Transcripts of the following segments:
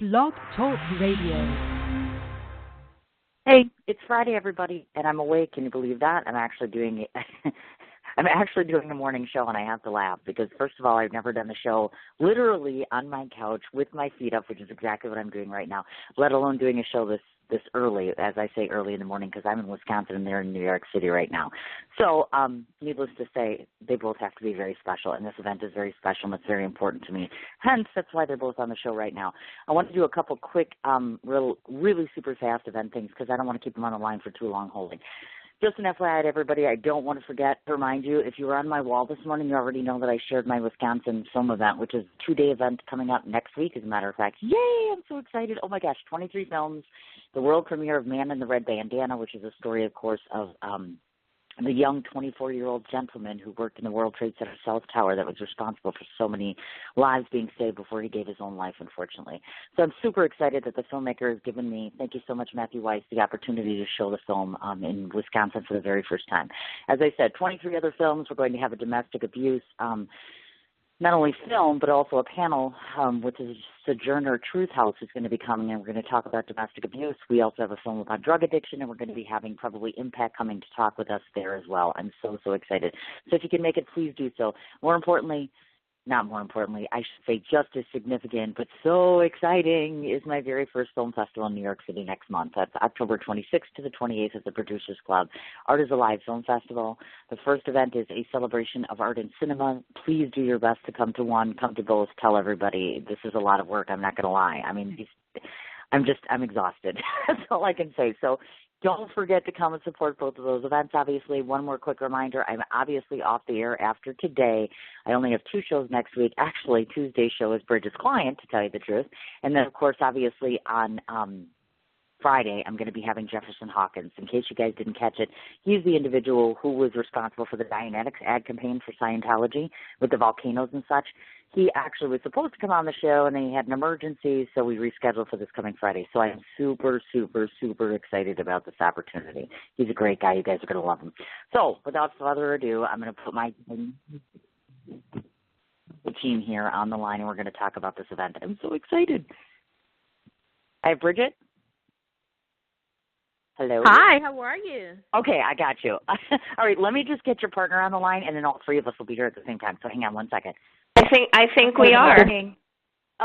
Blog Talk Radio. Hey, it's Friday, everybody, and I'm awake. Can you believe that? I'm actually doing I'm actually doing a morning show, and I have to laugh because, first of all, I've never done a show literally on my couch with my feet up, which is exactly what I'm doing right now, let alone doing a show this early, as I say early in the morning, because I'm in Wisconsin and they're in New York City right now. So needless to say, they both have to be very special, and this event is very special and it's very important to me. Hence, that's why they're both on the show right now. I want to do a couple quick, really super fast event things because I don't want to keep them on the line for too long holding. Just an FYI to everybody, I don't want to forget to remind you, if you were on my wall this morning, you already know that I shared my Wisconsin film event, which is a 2-day event coming up next week, as a matter of fact. Yay, I'm so excited. Oh, my gosh, 23 films, the world premiere of Man in the Red Bandana, which is a story, of course, of the young 24-year-old gentleman who worked in the World Trade Center South Tower that was responsible for so many lives being saved before he gave his own life, unfortunately. So I'm super excited that the filmmaker has given me, thank you so much, Matthew Weiss, the opportunity to show the film in Wisconsin for the very first time. As I said, 23 other films. We're going to have a domestic abuse not only film, but also a panel with the Sojourner Truth House who's going to be coming, and we're going to talk about domestic abuse. We also have a film about drug addiction, and we're going to be having probably Impact coming to talk with us there as well. I'm so excited. So if you can make it, please do so. Not more importantly, I should say just as significant, but so exciting, is my very first film festival in New York City next month. That's October 26th to the 28th at the Producers Club. Art is Alive Film Festival. The first event is a celebration of art and cinema. Please do your best to come to one, come to both. Tell everybody this is a lot of work. I'm not going to lie. I mean, I'm exhausted. That's all I can say. So don't forget to come and support both of those events, obviously. One more quick reminder, I'm obviously off the air after today. I only have 2 shows next week. Actually, Tuesday's show is Bridget's Client, to tell you the truth. And then, of course, obviously on Friday, I'm going to be having Jefferson Hawkins. In case you guys didn't catch it, he's the individual who was responsible for the Dianetics ad campaign for Scientology with the volcanoes and such. He actually was supposed to come on the show, and then he had an emergency, so we rescheduled for this coming Friday. So I am super excited about this opportunity. He's a great guy. You guys are going to love him. So without further ado, I'm going to put my team here on the line, and we're going to talk about this event. I'm so excited. I have Bridget. Hello. Hi, how are you? Okay, I got you. All right, let me just get your partner on the line, and then all 3 of us will be here at the same time. So hang on one second. I think we are.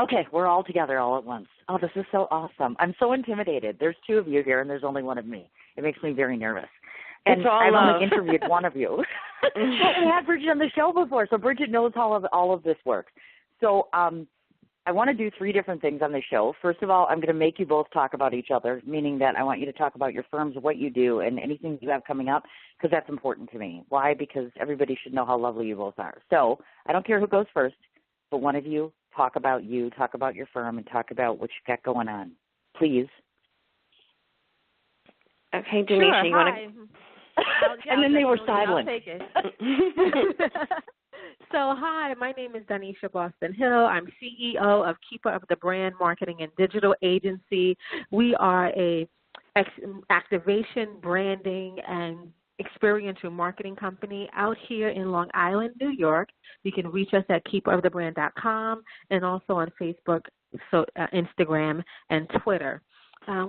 Okay, we're all together all at once. Oh, this is so awesome. I'm so intimidated. There's 2 of you here, and there's only 1 of me. It makes me very nervous. And I've only interviewed 1 of you. But we had Bridget on the show before, so Bridget knows how all of this works. So I want to do 3 different things on the show. First of all, I'm going to make you both talk about each other, meaning that I want you to talk about your firms, what you do, and anything you have coming up, because that's important to me. Why? Because everybody should know how lovely you both are. So I don't care who goes first, but one of you, talk about your firm, and talk about what you got going on. Please. Okay, Donyshia, sure, you want to... And then they were silent. I'll take it. So, hi, my name is Donyshia Boston Hill. I'm CEO of Keeper of the Brand Marketing and Digital Agency. We are a activation, branding, and experiential marketing company out here in Long Island, New York. You can reach us at keeperofthebrand.com and also on Facebook, Instagram, and Twitter.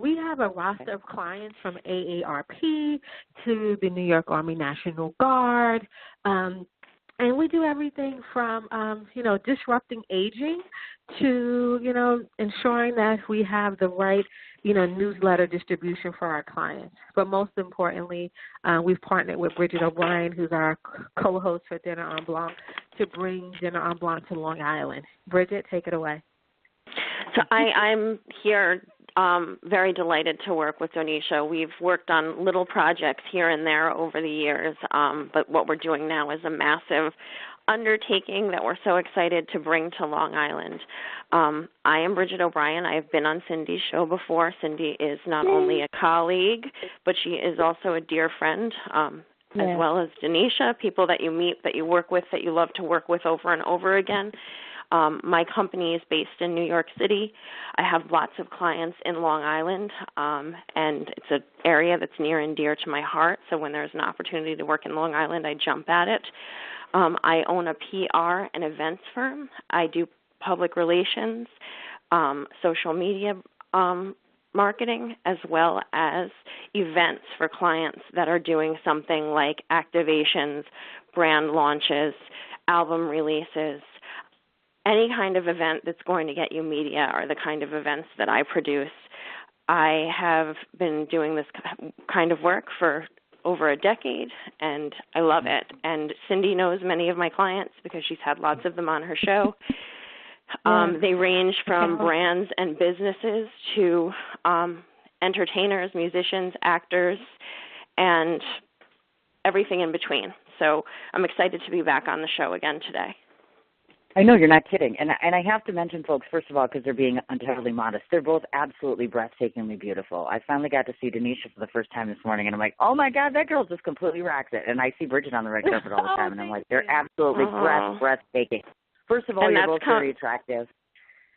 We have a roster of clients from AARP to the New York Army National Guard, and we do everything from, disrupting aging to, ensuring that we have the right, newsletter distribution for our clients. But most importantly, we've partnered with Bridget O'Brien, who's our co-host for Diner En Blanc, to bring Diner En Blanc to Long Island. Bridget, take it away. So I'm here very delighted to work with Donyshia. We've worked on little projects here and there over the years, but what we're doing now is a massive undertaking that we're so excited to bring to Long Island. I am Bridget O'Brien. I've been on Cindy's show before. Cindy is not only a colleague, but she is also a dear friend, as well as Donyshia, people that you meet, that you work with, that you love to work with over and over again. My company is based in New York City. I have lots of clients in Long Island, and it's an area that's near and dear to my heart. So when there's an opportunity to work in Long Island, I jump at it. I own a PR and events firm. I do public relations. social media marketing, as well as events for clients that are doing something like activations, brand launches, album releases. Any kind of event that's going to get you media are the kind of events that I produce. I have been doing this kind of work for over a decade, and I love it. And Cindy knows many of my clients because she's had lots of them on her show. They range from brands and businesses to entertainers, musicians, actors, and everything in between. So I'm excited to be back on the show again today. I know, you're not kidding. And I have to mention, folks, first of all, because they're being entirely modest, they're both absolutely breathtakingly beautiful. I finally got to see Donyshia for the first time this morning, and I'm like, oh, my God, that girl just completely rocks it. And I see Bridget on the red carpet all the time, and I'm like, they're absolutely breathtaking. First of all, you're both very attractive.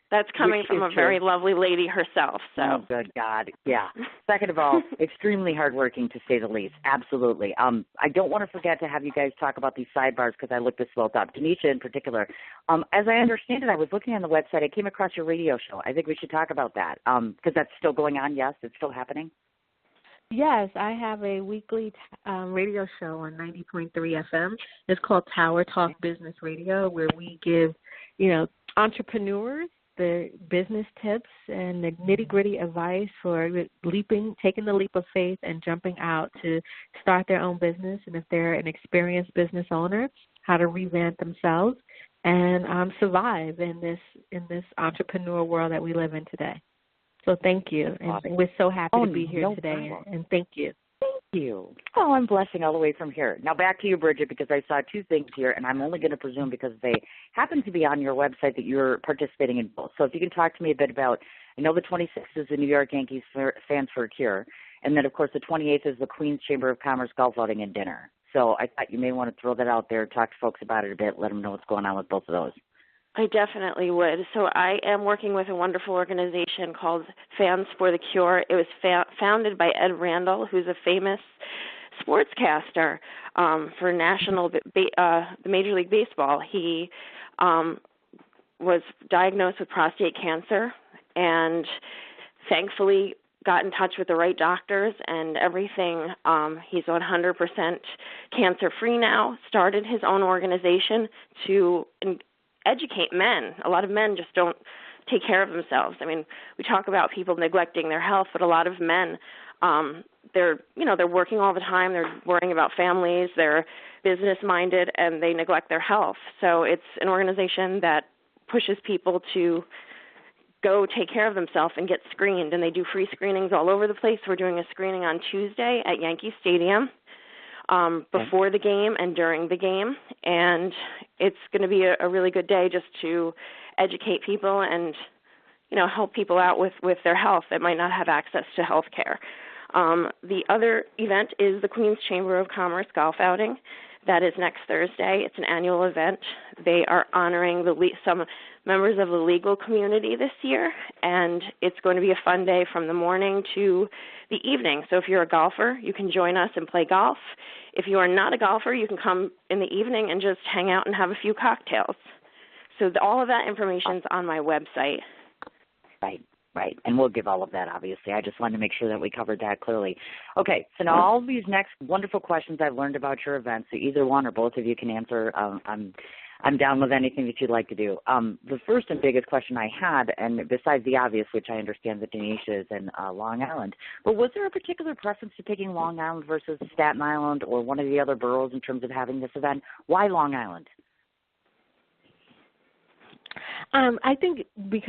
That's coming from a very lovely lady herself. So. Oh, good God. Yeah. Second of all, extremely hardworking, to say the least. Absolutely. I don't want to forget to have you guys talk about these sidebars because I looked this both up. Donyshia in particular. As I understand it, I was looking on the website. I came across your radio show. I think we should talk about that because that's still going on. Yes, it's still happening. Yes, I have a weekly radio show on 90.3 FM. It's called Tower Talk Business Radio, where we give, entrepreneurs the business tips and the nitty-gritty advice for taking the leap of faith and jumping out to start their own business. And if they're an experienced business owner, how to revamp themselves and survive in this entrepreneur world that we live in today. So thank you. And we're so happy to be here today. Problem. And thank you. Thank you. Oh, I'm blushing all the way from here. Now back to you, Bridget, because I saw two things here, and I'm only going to presume because they happen to be on your website that you're participating in both. So if you can talk to me a bit about, I know the 26th is the New York Yankees Fans for a Cure, and then, of course, the 28th is the Queens Chamber of Commerce golf outing and dinner. So I thought you may want to throw that out there, talk to folks about it a bit, let them know what's going on with both of those. I definitely would. So I am working with a wonderful organization called Fans for the Cure. It was founded by Ed Randall, who's a famous sportscaster for the Major League Baseball. He was diagnosed with prostate cancer and thankfully got in touch with the right doctors and everything. He's 100% cancer-free now, started his own organization to educate men. A lot of men just don't take care of themselves. I mean, we talk about people neglecting their health, but a lot of men, they're working all the time. They're worrying about families. They're business-minded, and they neglect their health. So it's an organization that pushes people to go take care of themselves and get screened, and they do free screenings all over the place. We're doing a screening on Tuesday at Yankee Stadium before the game and during the game, and it's going to be a really good day just to educate people and, help people out with their health that might not have access to health care. The other event is the Queens Chamber of Commerce golf outing. That is next Thursday. It's an annual event. They are honoring some members of the legal community this year, and it's going to be a fun day from the morning to the evening. So if you're a golfer, you can join us and play golf. If you are not a golfer, you can come in the evening and just hang out and have a few cocktails. So all of that information is on my website. Right. And we'll give all of that, obviously. I just wanted to make sure that we covered that clearly. Okay, so now all these next wonderful questions I've learned about your event, so either one or both of you can answer. I'm down with anything that you'd like to do. The first and biggest question I had, and besides the obvious, which I understand that Donyshia is in Long Island, but was there a particular preference to picking Long Island versus Staten Island or one of the other boroughs in terms of having this event? Why Long Island? I think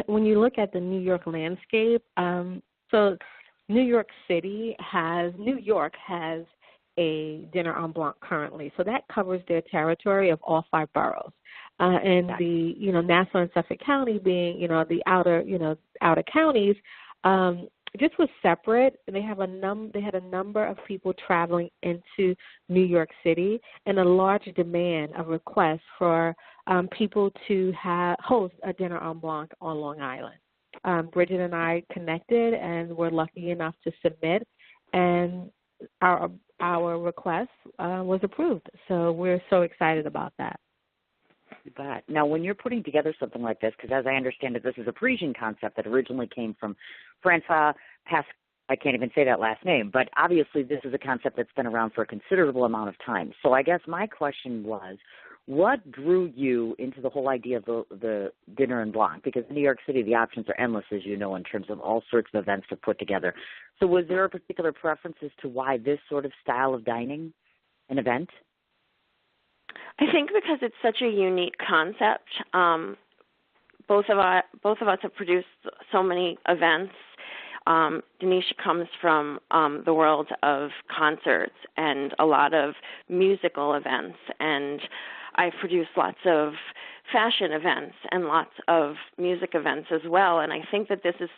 when you look at the New York landscape, so New York has a Diner En Blanc currently, so that covers their territory of all 5 boroughs, and the Nassau and Suffolk County being the outer counties. Just was separate. They had a number of people traveling into New York City, and a large demand of requests for people to host a Diner En Blanc on Long Island. Bridget and I connected, and were lucky enough to submit, and our request was approved. So we're so excited about that. You bet. Now, when you're putting together something like this, because as I understand it, this is a Parisian concept that originally came from Francois Pascal. I can't even say that last name, but obviously this is a concept that's been around for a considerable amount of time. So I guess my question was, what drew you into the whole idea of the Diner En Blanc? Because in New York City, the options are endless, as you know, in terms of all sorts of events to put together. So was there a particular preference as to why this sort of style of dining, an event? I think because it's such a unique concept. Both of us have produced so many events. Donyshia comes from the world of concerts and a lot of musical events, and I've produced lots of fashion events and lots of music events as well. And I think that this is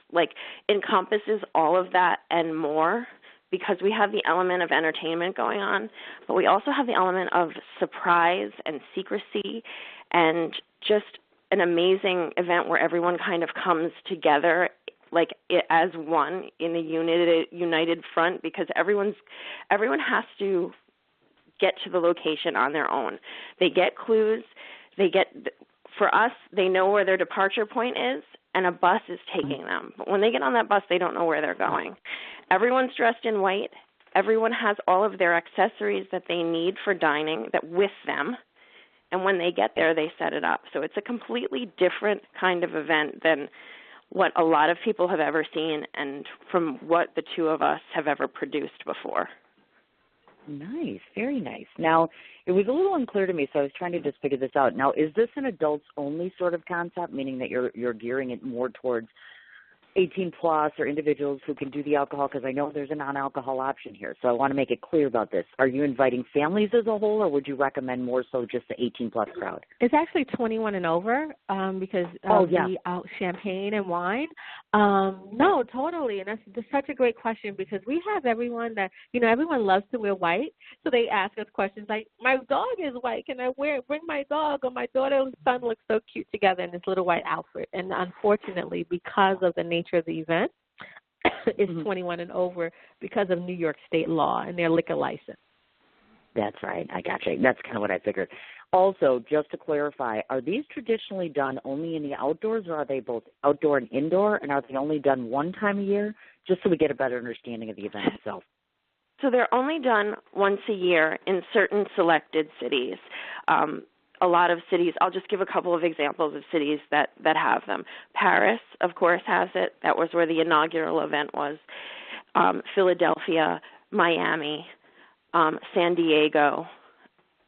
encompasses all of that and more, because we have the element of entertainment going on, but we also have the element of surprise and secrecy and just an amazing event where everyone kind of comes together as one in a united front, because everyone has to get to the location on their own. They get clues. For us, they know where their departure point is, and a bus is taking them. But when they get on that bus, they don't know where they're going. Everyone's dressed in white. Everyone has all of their accessories that they need for dining with them. And when they get there, they set it up. So it's a completely different kind of event than what a lot of people have ever seen and from what the two of us have ever produced before. Nice, very nice. Now, it was a little unclear to me, so I was trying to just figure this out. Now, is this an adults-only sort of concept, meaning that you're gearing it more towards 18 plus or individuals who can do the alcohol? Because I know there's a non-alcohol option here, so I want to make it clear about this. Are you inviting families as a whole, or would you recommend more so just the 18 plus crowd? It's actually 21 and over because the champagne and wine. No, totally, and that's such a great question, because we have everyone that, everyone loves to wear white, so they ask us questions like, my dog is white, can I bring my dog, or my daughter and son look so cute together in this little white outfit? And unfortunately, because of the nature of the event, is 21 and over because of New York state law and their liquor license. That's right. I got you. That's kind of what I figured. Also, just to clarify, are these traditionally done only in the outdoors, or are they both outdoor and indoor, and are they only done one time a year, just so we get a better understanding of the event itself? So they're only done once a year in certain selected cities. A lot of cities, I'll just give a couple of examples of cities that have them. Paris, of course, has it. That was where the inaugural event was. Philadelphia, Miami, San Diego,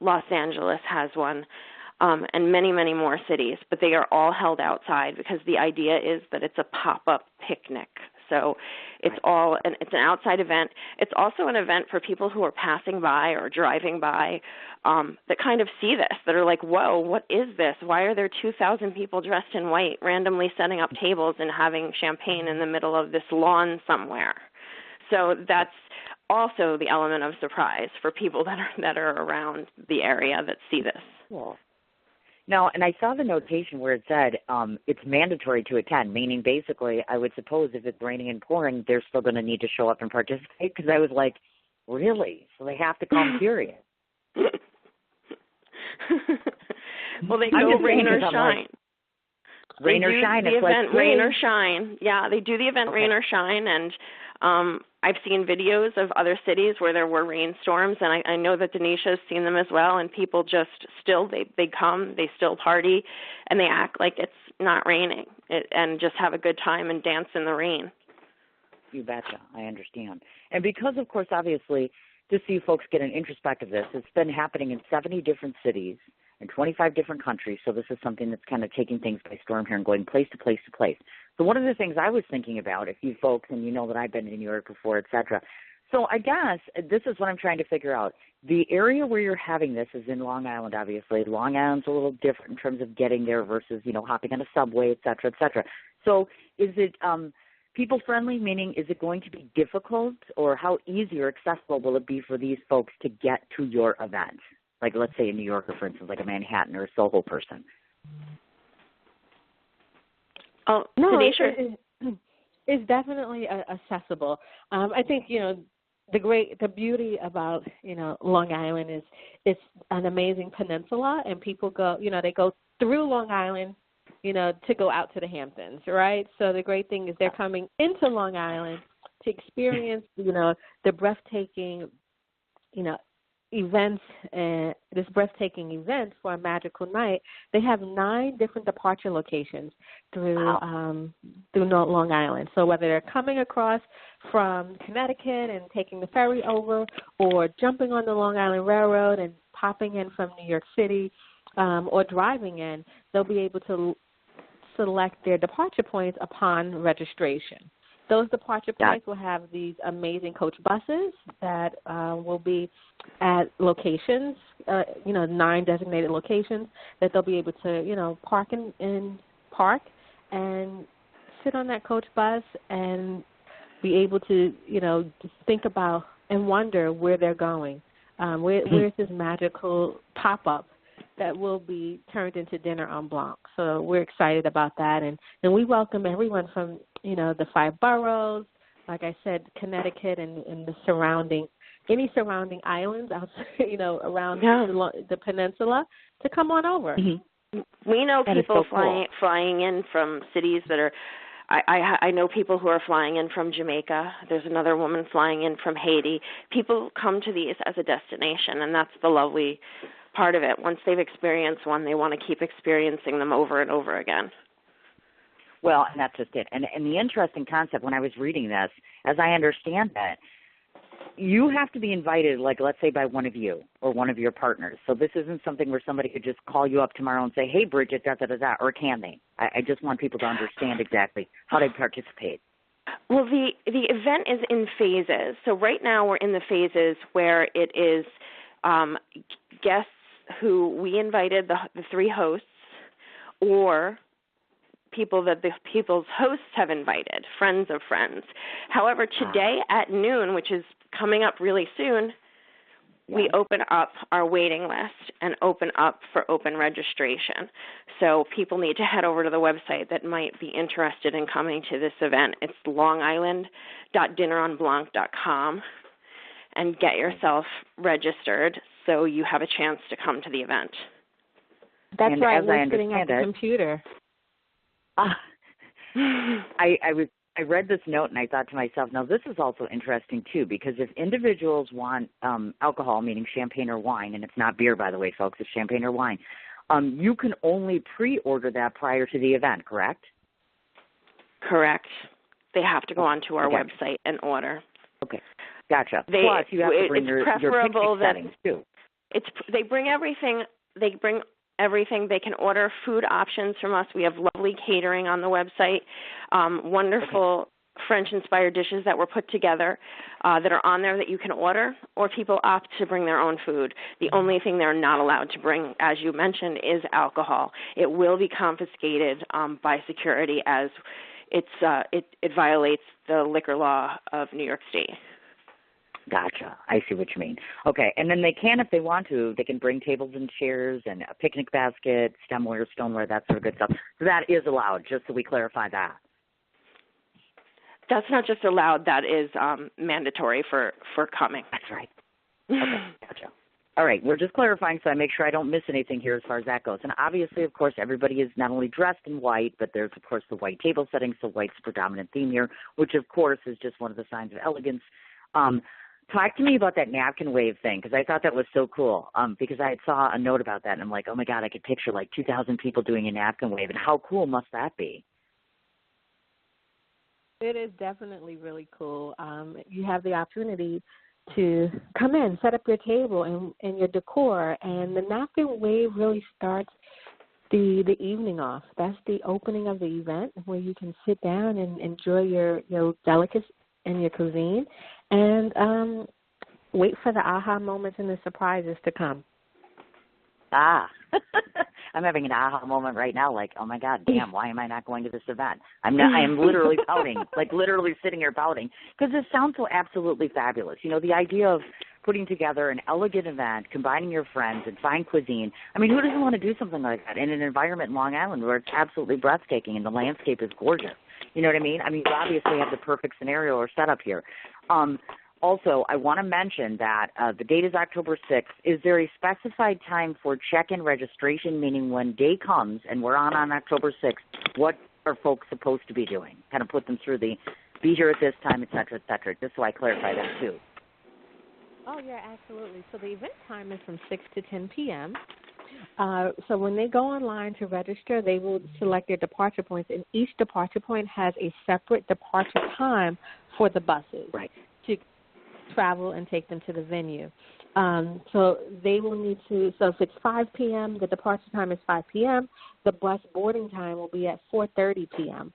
Los Angeles has one, and many, many more cities. But they are all held outside because the idea is that it's a pop-up picnic. So it's it's an outside event. It's also an event for people who are passing by or driving by that kind of see this, that are like, whoa, what is this? Why are there 2,000 people dressed in white randomly setting up tables and having champagne in the middle of this lawn somewhere? So that's also the element of surprise for people that are around the area that see this. Cool. Now, and I saw the notation where it said it's mandatory to attend, meaning basically I would suppose if it's raining and pouring, they're still going to need to show up and participate, because I was like, really? So they have to come, period. Well, they go rain or shine. Rain or shine. The event rain or shine. Yeah, they do the event rain or shine, and I've seen videos of other cities where there were rainstorms, and I know that Donyshia has seen them as well, and people just still, they come, they still party, and they act like it's not raining and just have a good time and dance in the rain. You betcha. I understand. And because, of course, obviously, to see folks get an introspective of this, it's been happening in 70 different cities in 25 different countries, so this is something that's kind of taking things by storm here and going place to place to place. So one of the things I was thinking about, if you folks, and you know that I've been in New York before, et cetera, so I guess this is what I'm trying to figure out. The area where you're having this is in Long Island, obviously. Long Island's a little different in terms of getting there versus, hopping on a subway, et cetera, et cetera. So is it people-friendly, meaning is it going to be difficult, or how easy or accessible will it be for these folks to get to your event? Like, let's say a New Yorker, for instance, like a Manhattan or a Soho person. Oh, no, it's definitely accessible. I think, the beauty about, Long Island is it's an amazing peninsula, and people go, they go through Long Island, to go out to the Hamptons, right? So the great thing is they're coming into Long Island to experience, the breathtaking, events, this breathtaking event for a magical night. They have 9 different departure locations through Long Island. So whether they're coming across from Connecticut and taking the ferry over, or jumping on the Long Island Railroad and popping in from New York City, or driving in, they'll be able to select their departure points upon registration. Those departure points will have these amazing coach buses that will be at locations, 9 designated locations that they'll be able to, park and sit on that coach bus and be able to, think about and wonder where they're going. Where's this magical pop-up that will be turned into Diner En Blanc. So we're excited about that. And we welcome everyone from, the 5 boroughs, like I said, Connecticut and any surrounding islands, around the peninsula, to come on over. Mm-hmm. We know people flying in from cities that are, I know people who are flying in from Jamaica. There's another woman flying in from Haiti. People come to these as a destination, and that's the lovely part of it. Once they've experienced one, they want to keep experiencing them over and over again. Well, and that's just it. And the interesting concept when I was reading this, as I understand that, you have to be invited, like, let's say, by one of you or one of your partners. So this isn't something where somebody could just call you up tomorrow and say, hey, Bridget, da-da-da-da, or can they? I just want people to understand exactly how they participate. Well, the event is in phases. So right now we're in the phases where it is guests who we invited, the 3 hosts, or people that the people's hosts have invited, friends of friends. However, today at noon, which is coming up really soon, we open up our waiting list and open up for open registration. So people need to head over to the website that might be interested in coming to this event. It's longisland.dinerenblanc.com, and get yourself registered so you have a chance to come to the event. That's and right. As we're I sitting at the computer. I read this note and I thought to myself, now this is also interesting too, because if individuals want alcohol, meaning champagne or wine, and it's not beer, by the way, folks, it's champagne or wine, you can only pre-order that prior to the event, correct? Correct. They have to go onto our website and order. Okay, gotcha. Plus, you have to bring your picnic settings too. They bring everything. They bring everything. They can order food options from us. We have lovely catering on the website, wonderful French-inspired dishes that were put together that are on there that you can order, or people opt to bring their own food. The only thing they're not allowed to bring, as you mentioned, is alcohol. It will be confiscated by security, as it violates the liquor law of New York State. Gotcha. I see what you mean. Okay, and then they can, if they want to, they can bring tables and chairs and a picnic basket, stemware, stoneware, that sort of good stuff. So that is allowed, just so we clarify that. That's not just allowed, that is mandatory for coming. That's right. Okay, gotcha. All right, we're just clarifying so I make sure I don't miss anything here as far as that goes. And obviously, of course, everybody is not only dressed in white, but there's, of course, the white table setting, so white's a predominant theme here, which, of course, is just one of the signs of elegance. Talk to me about that napkin wave thing, because I thought that was so cool, because I saw a note about that, and I'm like, oh, my God, I could picture like 2,000 people doing a napkin wave, and how cool must that be? It is definitely really cool. You have the opportunity to come in, set up your table and your decor, and the napkin wave really starts the evening off. That's the opening of the event, where you can sit down and enjoy your delicacies and your cuisine, and wait for the aha moments and the surprises to come. I'm having an aha moment right now, like, oh my God, damn, why am I not going to this event? I am literally pouting, like literally sitting here pouting, because this sounds so absolutely fabulous. You know, the idea of putting together an elegant event, combining your friends and fine cuisine. I mean, who doesn't want to do something like that in an environment in Long Island where it's absolutely breathtaking and the landscape is gorgeous? You know what I mean? I mean, you obviously have the perfect scenario or setup here. Also, I want to mention that the date is October 6th. Is there a specified time for check-in registration, meaning when day comes and we're on October 6th, what are folks supposed to be doing? Kind of put them through the be here at this time, et cetera, just so I clarify that too. Oh, yeah, absolutely. So the event time is from 6 to 10 p.m. So when they go online to register, they will select their departure points, and each departure point has a separate departure time for the buses to travel and take them to the venue. So they will need to, so if it's 5 p.m., the departure time is 5 p.m., the bus boarding time will be at 4:30 p.m.,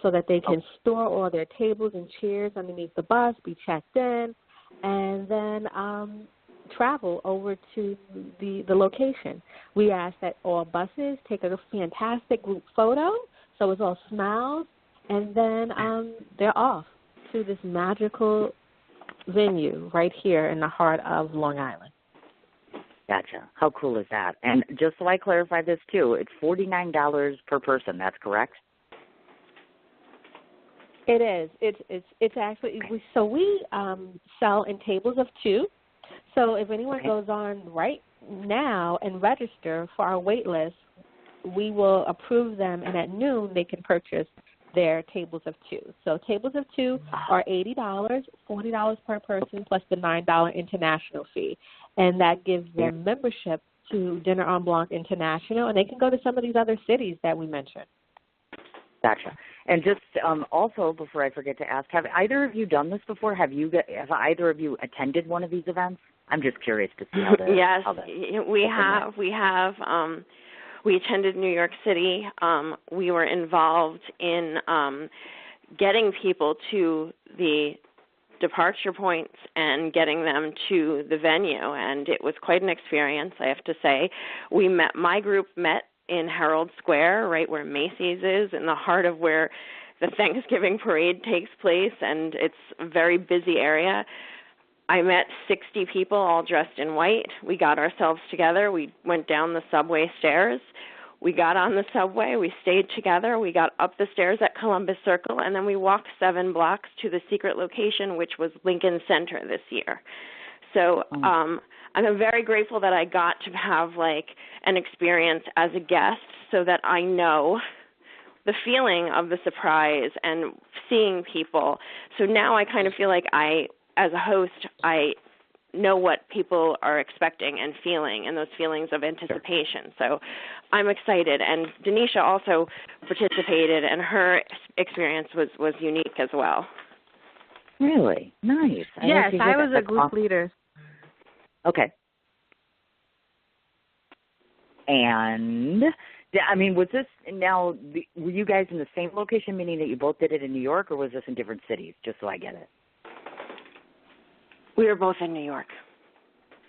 so that they can store all their tables and chairs underneath the bus, be checked in, and then travel over to the location. We ask that all buses take a fantastic group photo, so it's all smiles, and then they're off to this magical venue right here in the heart of Long Island. Gotcha. How cool is that? And just so I clarify this too, it's $49 per person. That's correct? It is. It's actually we sell in tables of 2. So if anyone goes on right now and register for our wait list, we will approve them, and at noon they can purchase their tables of 2. So tables of 2 are $80, $40 per person, plus the $9 international fee, and that gives them membership to Diner En Blanc International, and they can go to some of these other cities that we mentioned. Gotcha. And just also, before I forget to ask, have either of you done this before? Have either of you attended one of these events? I'm just curious to see how that. Yes, we have. We attended New York City. We were involved in getting people to the departure points and getting them to the venue, and it was quite an experience, I have to say. My group met in Herald Square, right where Macy's is, in the heart of where the Thanksgiving parade takes place, and it's a very busy area. I met 60 people all dressed in white. We got ourselves together. We went down the subway stairs. We got on the subway. We stayed together. We got up the stairs at Columbus Circle, and then we walked 7 blocks to the secret location, which was Lincoln Center this year. So I'm very grateful that I got to have an experience as a guest so that I know the feeling of the surprise and seeing people. So now I kind of feel like as a host, I know what people are expecting and feeling, and those feelings of anticipation. So I'm excited. And Donyshia also participated, and her experience was unique as well. Really? Nice. Yes, I was a group leader. Okay. And, I mean, was this now, were you guys in the same location, meaning that you both did it in New York, or was this in different cities, just so I get it? We were both in New York.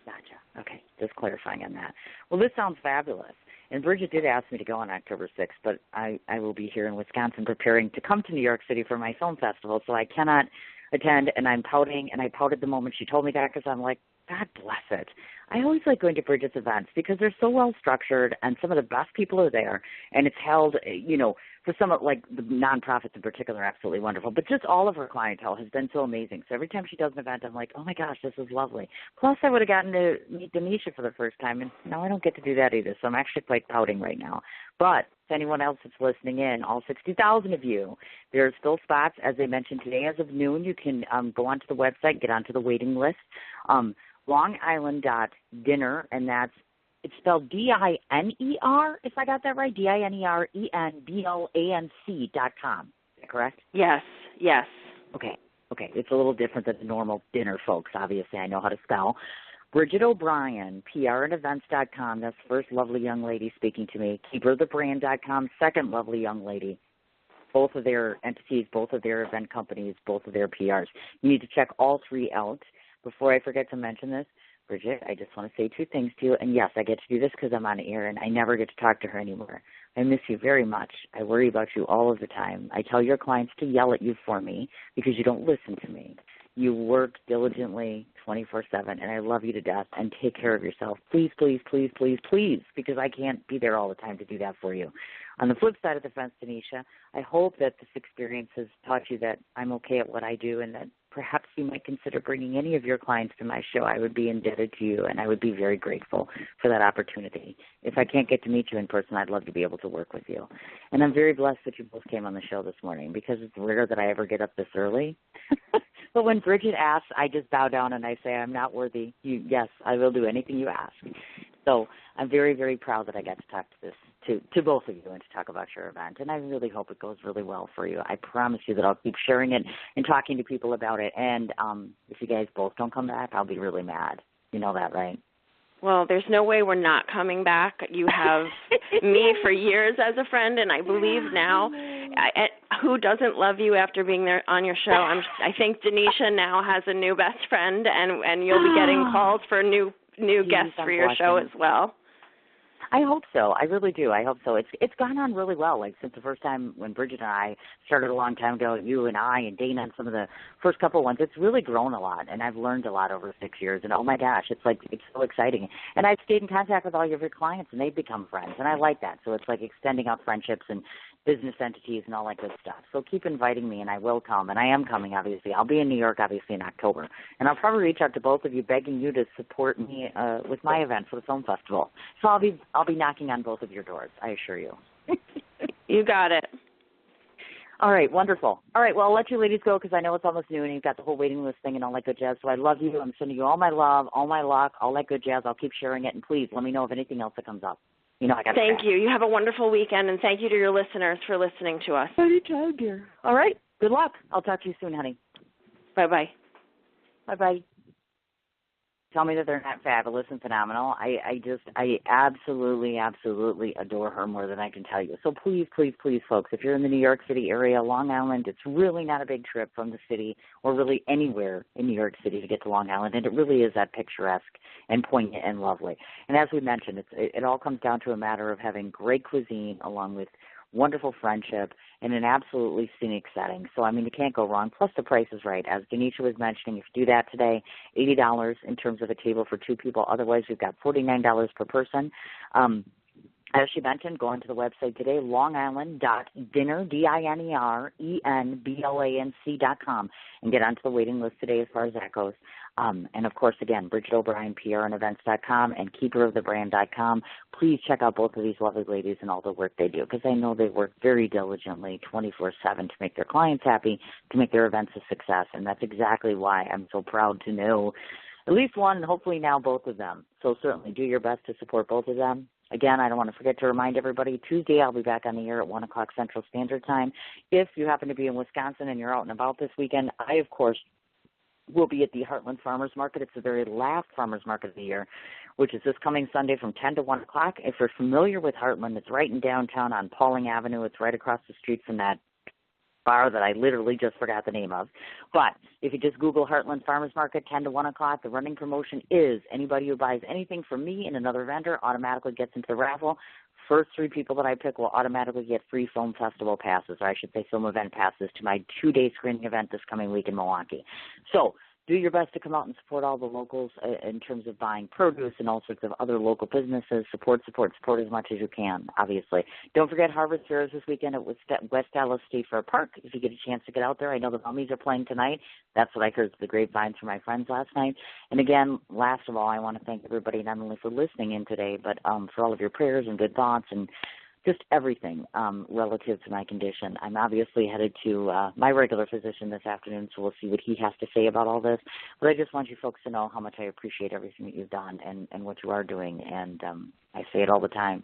Gotcha. Okay, just clarifying on that. Well, this sounds fabulous. And Bridget did ask me to go on October 6th, but I will be here in Wisconsin preparing to come to New York City for my film festival, so I cannot attend, and I'm pouting, and I pouted the moment she told me that because I'm like, God bless it. I always like going to Bridget's events because they're so well structured, and some of the best people are there, and it's held, for some of, the nonprofits in particular, absolutely wonderful. But just all of her clientele has been so amazing. So every time she does an event, I'm like, oh my gosh, this is lovely. Plus, I would have gotten to meet Donyshia for the first time, and now I don't get to do that either. So I'm actually quite pouting right now. But if anyone else that's listening in, all 60,000 of you, there are still spots. As I mentioned today, as of noon, you can go onto the website, get onto the waiting list. LongIsland.dinner, and it's spelled DINER, if I got that right, DINERENBLANC.com. Is that correct? Yes. Okay. It's a little different than the normal dinner folks, obviously. I know how to spell. Bridget O'Brien, PRandEvents.com. That's the first lovely young lady speaking to me. KeeperTheBrand.com, second lovely young lady. Both of their entities, both of their event companies, both of their PRs. You need to check all 3 out. Before I forget to mention this, Bridget, I just want to say 2 things to you. And, yes, I get to do this because I'm on air, and I never get to talk to her anymore. I miss you very much. I worry about you all of the time. I tell your clients to yell at you for me because you don't listen to me. You work diligently 24/7, and I love you to death. And take care of yourself. Please, please, please, please, please, because I can't be there all the time to do that for you. On the flip side of the fence, Donyshia, I hope that this experience has taught you that I'm okay at what I do and that perhaps you might consider bringing any of your clients to my show. I would be indebted to you, and I would be very grateful for that opportunity. If I can't get to meet you in person, I'd love to be able to work with you. And I'm very blessed that you both came on the show this morning because it's rare that I ever get up this early. But when Bridget asks, I just bow down and I say, I'm not worthy. Yes, I will do anything you ask. So I'm very, very proud that I got to talk to both of you and to talk about your event. And I really hope it goes really well for you. I promise you that I'll keep sharing it and talking to people about it. And if you guys both don't come back, I'll be really mad. You know that, right? Well, there's no way we're not coming back. You have me for years as a friend, and I believe now, who doesn't love you after being there on your show? I think Donyshia now has a new best friend, and you'll be getting calls for new guests for your show as well. I hope so. I really do. I hope so. It's gone on really well. Like since the first time when Bridget and I started a long time ago, you and I and Dana and some of the first couple ones, it's really grown a lot, and I've learned a lot over 6 years. And oh my gosh, it's so exciting. And I've stayed in contact with all of your clients, and they've become friends, and I like that. So it's like extending out friendships and business entities and all that good stuff. So keep inviting me, and I will come, and I am coming, obviously. I'll be in New York, obviously, in October. And I'll probably reach out to both of you begging you to support me with my event for the film festival. So I'll be knocking on both of your doors, I assure you. You got it. All right, wonderful. All right, well, I'll let you ladies go because I know it's almost noon and you've got the whole waiting list thing and all that good jazz. So I love you. I'm sending you all my love, all my luck, all that good jazz. I'll keep sharing it, and please let me know if anything else that comes up. You know, thank you. You have a wonderful weekend, and thank you to your listeners for listening to us. Anytime, dear. All right. Good luck. I'll talk to you soon, honey. Bye-bye. Bye-bye. Tell me that they're not fabulous and phenomenal. I absolutely, absolutely adore her more than I can tell you. So please, please, please, folks, if you're in the New York City area, Long Island, it's really not a big trip from the city or really anywhere in New York City to get to Long Island, and it really is that picturesque and poignant and lovely. And as we mentioned, it all comes down to a matter of having great cuisine along with wonderful friendship in an absolutely scenic setting. So, I mean, you can't go wrong. Plus, the price is right. As Donyshia was mentioning, if you do that today, $80 in terms of a table for two people. Otherwise, we've got $49 per person. As she mentioned, go onto the website today, longisland.diner, DINERENBLANC.com, and get onto the waiting list today as far as that goes. And, of course, again, Bridget O'Brien, PRandEvents.com, and keeperofthebrand.com. Please check out both of these lovely ladies and all the work they do, because I know they work very diligently 24/7 to make their clients happy, to make their events a success, and that's exactly why I'm so proud to know at least one and hopefully now both of them. So certainly do your best to support both of them. Again, I don't want to forget to remind everybody, Tuesday I'll be back on the air at 1 o'clock Central Standard Time. If you happen to be in Wisconsin and you're out and about this weekend, I, of course, will be at the Heartland Farmers Market. It's the very last farmers market of the year, which is this coming Sunday from 10 to 1 o'clock. If you're familiar with Heartland, it's right in downtown on Pauling Avenue. It's right across the street from that bar that I literally just forgot the name of. But if you just Google Heartland Farmers Market, 10 to 1 o'clock, the running promotion is anybody who buys anything from me and another vendor automatically gets into the raffle. First 3 people that I pick will automatically get free film festival passes, or I should say film event passes, to my 2-day screening event this coming week in Milwaukee. So do your best to come out and support all the locals in terms of buying produce and all sorts of other local businesses. Support as much as you can, obviously. Don't forget Harvest Fair is this weekend at West Dallas State Fair Park. If you get a chance to get out there, I know the Mummies are playing tonight. That's what I heard through the grapevines from my friends last night. And again, last of all, I want to thank everybody not only for listening in today, but for all of your prayers and good thoughts and just everything relative to my condition. I'm obviously headed to my regular physician this afternoon, so we'll see what he has to say about all this. But I just want you folks to know how much I appreciate everything that you've done and what you are doing. And I say it all the time.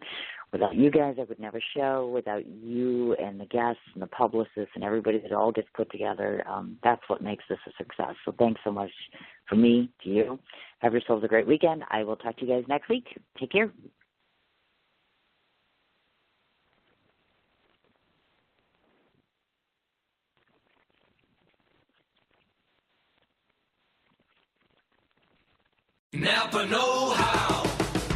Without you guys, I would never show. Without you and the guests and the publicists and everybody that all gets put together, that's what makes this a success. So thanks so much from me to you. Have yourselves a great weekend. I will talk to you guys next week. Take care. Napa know-how.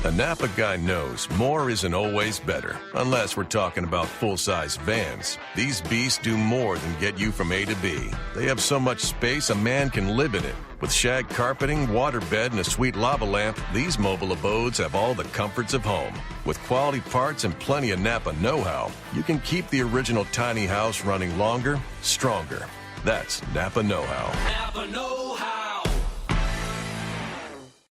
A Napa guy knows more isn't always better, unless we're talking about full-size vans. These beasts do more than get you from A to B. They have so much space a man can live in it. With shag carpeting, waterbed, and a sweet lava lamp, these mobile abodes have all the comforts of home. With quality parts and plenty of Napa know-how, you can keep the original tiny house running longer, stronger. That's Napa Know How. Napa Know